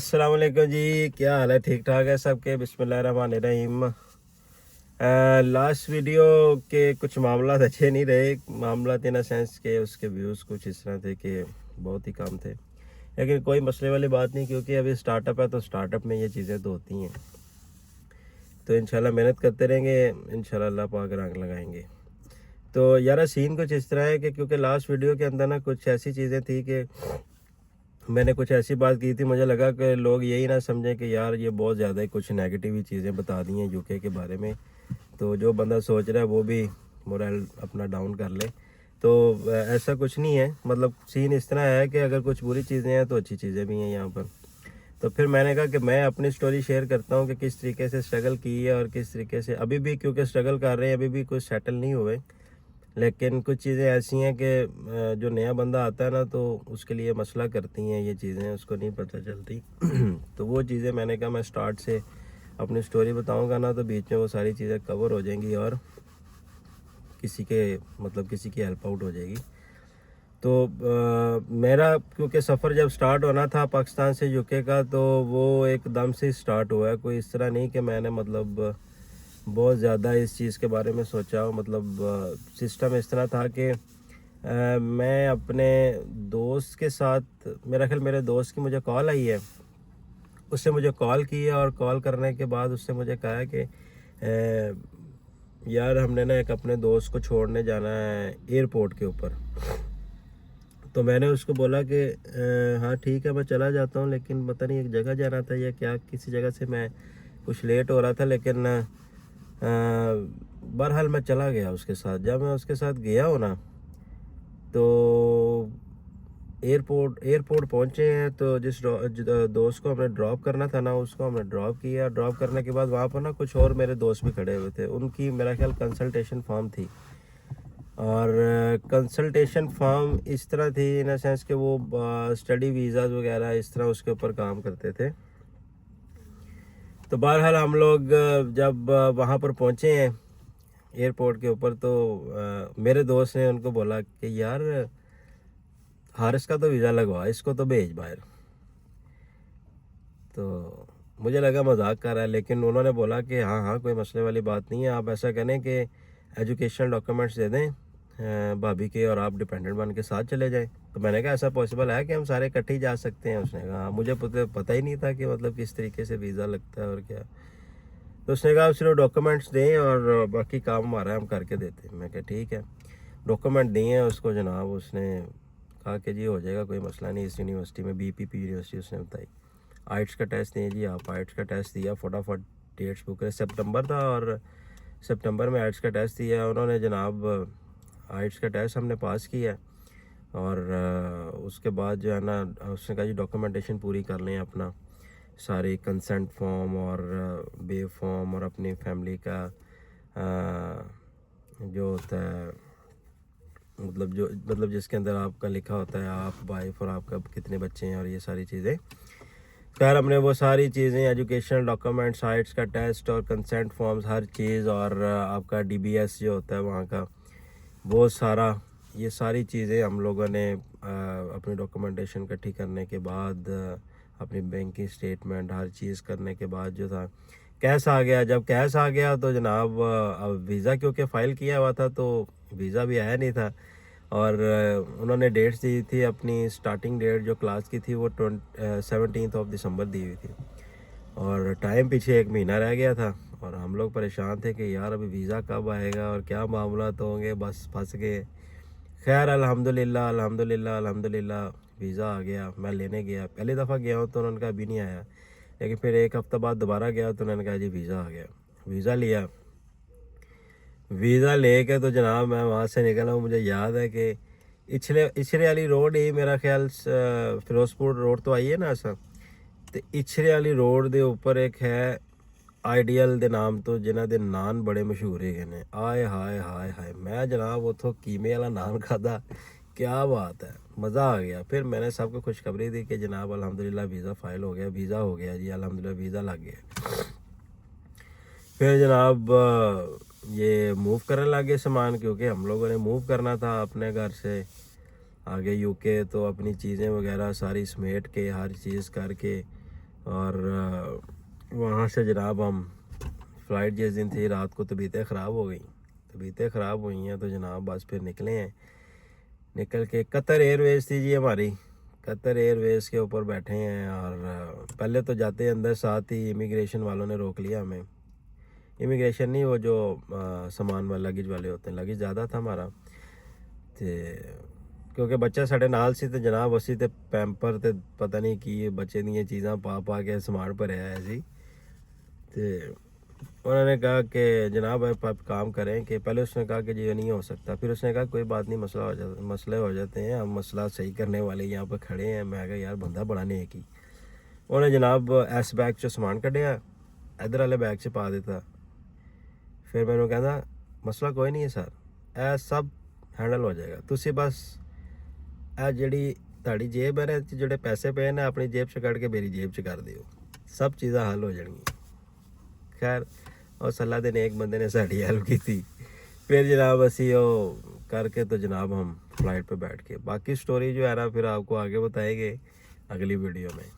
अस्सलाम वालेकुम जी, क्या हाल है? ठीक ठाक है सबके? बिस्मिल्लाहिर्रहमानिर्रहीम। लास्ट वीडियो के कुछ मामला अच्छे नहीं रहे। मामला इन अ सेंस के उसके व्यूज़ कुछ इस तरह थे कि बहुत ही कम थे, लेकिन कोई मसले वाली बात नहीं, क्योंकि अभी स्टार्टअप है तो स्टार्टअप में ये चीज़ें तो होती हैं। तो इंशाल्लाह मेहनत करते रहेंगे, इंशाल्लाह अल्लाह पाक रंग लगाएंगे। तो यार सीन कुछ इस तरह है कि क्योंकि लास्ट वीडियो के अंदर ना कुछ ऐसी चीज़ें थी कि मैंने कुछ ऐसी बात की थी, मुझे लगा कि लोग यही ना समझें कि यार ये बहुत ज़्यादा ही कुछ नेगेटिव ही चीज़ें बता दी हैं यूके के बारे में। तो जो बंदा सोच रहा है वो भी मोरल अपना डाउन कर ले। तो ऐसा कुछ नहीं है, मतलब सीन इस तरह है कि अगर कुछ बुरी चीज़ें हैं तो अच्छी चीज़ें भी हैं यहाँ पर। तो फिर मैंने कहा कि मैं अपनी स्टोरी शेयर करता हूँ कि किस तरीके से स्ट्रगल की है और किस तरीके से अभी भी, क्योंकि स्ट्रगल कर रहे हैं, अभी भी कुछ सेटल नहीं हुए। लेकिन कुछ चीज़ें ऐसी हैं कि जो नया बंदा आता है ना तो उसके लिए मसला करती हैं ये चीज़ें, उसको नहीं पता चलती। तो वो चीज़ें मैंने कहा मैं स्टार्ट से अपनी स्टोरी बताऊंगा ना तो बीच में वो सारी चीज़ें कवर हो जाएंगी और किसी की हेल्प आउट हो जाएगी। तो मेरा क्योंकि सफ़र जब स्टार्ट होना था पाकिस्तान से यूके का, तो वो एकदम से स्टार्ट हुआ है। कोई इस तरह नहीं कि मैंने बहुत ज़्यादा इस चीज़ के बारे में सोचा हो। सिस्टम इस तरह था कि मैं अपने दोस्त के साथ, मेरा ख्याल मेरे दोस्त की मुझे कॉल आई है, उसने मुझे कॉल की है और कॉल करने के बाद उसने मुझे कहा कि यार हमने ना एक अपने दोस्त को छोड़ने जाना है एयरपोर्ट के ऊपर। तो मैंने उसको बोला कि हाँ ठीक है मैं चला जाता हूँ, लेकिन पता नहीं एक जगह जाना था या क्या, किसी जगह से मैं कुछ लेट हो रहा था। लेकिन बहरहाल मैं चला गया उसके साथ। जब मैं उसके साथ गया हूँ ना तो एयरपोर्ट पहुँचे हैं, तो दोस्त को हमने ड्रॉप करना था ना, उसको हमने ड्रॉप किया। ड्रॉप करने के बाद वहाँ पर ना कुछ और मेरे दोस्त भी खड़े हुए थे, उनकी मेरा ख्याल कंसल्टेशन फॉर्म थी। और कंसल्टेशन फॉर्म इस तरह थी इन सेंस कि वो स्टडी वीज़ाज़ वगैरह इस तरह उसके ऊपर काम करते थे। तो बहरहाल हम लोग जब वहाँ पर पहुँचे हैं एयरपोर्ट के ऊपर, तो मेरे दोस्त ने उनको बोला कि यार हारिस का तो वीज़ा लगवा, इसको तो भेज बाहर। तो मुझे लगा मजाक कर रहा है, लेकिन उन्होंने बोला कि हाँ हाँ कोई मसले वाली बात नहीं है, आप ऐसा करें कि एजुकेशनल डॉक्यूमेंट्स दे दें भाभी के और आप डिपेंडेंट बन के साथ चले जाएं। तो मैंने कहा ऐसा पॉसिबल है कि हम सारे इकट्ठे ही जा सकते हैं? उसने कहा हाँ, मुझे पता ही नहीं था कि किस तरीके से वीज़ा लगता है और क्या। तो उसने कहा आप सिर्फ डॉक्यूमेंट्स दें और बाकी काम हमारा हम करके देते हैं। मैं कहा ठीक है। डॉक्यूमेंट दिए हैं उसको जनाब, उसने कहा कि जी हो जाएगा, कोई मसला नहीं। इस यूनिवर्सिटी में BPP यूनिवर्सिटी उसने बताई। आइट्स का टेस्ट दिए जी आप। आइट्स का टेस्ट दिया, फटाफट डेट्स बुक है, सितंबर था और सितंबर में आइट्स का टेस्ट दिया उन्होंने जनाब। आइट्स का टेस्ट हमने पास किया और उसके बाद जो है ना उसने कहा जी डॉक्यूमेंटेशन पूरी कर लें अपना, सारे कंसेंट फॉर्म और बे फॉर्म और अपनी फैमिली का जो होता है, जिसके अंदर आपका लिखा होता है आप, वाइफ और आपका कितने बच्चे हैं और ये सारी चीज़ें। खैर हमने वो सारी चीज़ें, एजुकेशनल डॉक्यूमेंट, साइट्स का टेस्ट और कंसेंट फॉर्म्स, हर चीज़, और आपका DBS जो होता है वहाँ का, वो सारा, ये सारी चीज़ें हम लोगों ने अपनी डॉक्यूमेंटेशन इकट्ठी करने के बाद, अपनी बैंकिंग स्टेटमेंट, हर चीज़ करने के बाद जो था कैश आ गया। जब कैश आ गया तो जनाब अब वीज़ा क्योंकि फ़ाइल किया हुआ था तो वीज़ा भी आया नहीं था। और उन्होंने डेट्स दी थी, अपनी स्टार्टिंग डेट जो क्लास की थी वो 17 दिसंबर दी हुई थी, और टाइम पीछे 1 महीना रह गया था। और हम लोग परेशान थे कि यार अभी वीज़ा कब आएगा और क्या मामला तो होंगे, बस फंस गए। खैर अल्हम्दुलिल्लाह अल्हम्दुलिल्लाह अल्हम्दुलिल्लाह वीज़ा आ गया। मैं लेने गया, पहली दफ़ा गया हूँ तो उन्होंने कहा अभी नहीं आया, लेकिन फिर 1 हफ़्ता बाद दोबारा गया तो उन्होंने कहा जी वीज़ा आ गया। वीज़ा लिया, वीज़ा लेके तो जनाब मैं वहाँ से निकला हूँ। मुझे याद है कि इछरे इछरे वाली रोड ही मेरा ख्याल फिरोजपुर रोड तो आई है ना ऐसा, तो इछरे वाली रोड दे ऊपर एक है आइडियल दे नाम तो, जिन्हों के नान बड़े मशहूर है ने। आए हाय हाय हाय, मैं जनाब उतो कीमे वाला नान खादा, क्या बात है, मज़ा आ गया। फिर मैंने सबको खुशखबरी दी कि जनाब अल्हम्दुलिल्लाह वीज़ा फ़ाइल हो गया, वीज़ा हो गया जी, अल्हम्दुलिल्लाह वीज़ा लग गया। फिर जनाब ये मूव करने लगे सामान, क्योंकि हम लोगों ने मूव करना था अपने घर से आगे यूके। तो अपनी चीज़ें वगैरह सारी समेट के, हर चीज़ करके اور وہاں سے جناب ہم فلائٹ جس دن تھی رات کو طبیعتیں ख़راب ہو گئیں، طبیعتیں خراب ہوئی ہیں تو جناب بس پھر نکلے ہیں، نکل کے قطر ایئر ویز تھی جی ہماری، قطر ایئر ویز کے اوپر بیٹھے ہیں، اور پہلے تو جاتے اندر ساتھ ہی امیگریشن والوں نے روک لیا ہمیں، امیگریشن نہیں، وہ جو سامان والا لگیج والے ہوتے ہیں، لگیج زیادہ تھا ہمارا، تو کیونکہ بچہ ساڑے نال سی تے جناب اسی تے پیمپر تے پتہ نہیں کی بچے دیا چیزاں پا کے سامان بھریا ہے سی، تو انہوں نے کہا کہ جناب آپ کام کریں کہ پہلے اس نے کہا کہ جی یہ نہیں ہو سکتا، پھر اس نے کہا کوئی بات نہیں، مسئلے ہو جاتے ہیں، ہم مسئلہ صحیح کرنے والے یہاں پہ کھڑے ہیں۔ میں کہا یار بندہ بڑا نیک ہی، انہوں نے جناب ایس بیگ چ سامان کڈیا، ادھر والے بیگ چ پا دیتا، پھر میں نے کہا مسئلہ کوئی نہیں ہے سر، اے سب ہینڈل ہو جائے گا، تسی بس اے جڑی تہاڑی جیب ہے جڑے پیسے پے نے اپنی جیب سے کٹ کے میری جیب چ کر دیو، سب چیزاں حل ہو جان گی۔ خیر اس اللہ دے نیک بندے نے ساڑی ہیلپ کی تھی، پھر جناب اسی وہ کر کے تو جناب ہم فلائٹ پہ بیٹھ کے باقی سٹوری جو ہے نا پھر آپ کو آگے بتائیں گے اگلی ویڈیو میں۔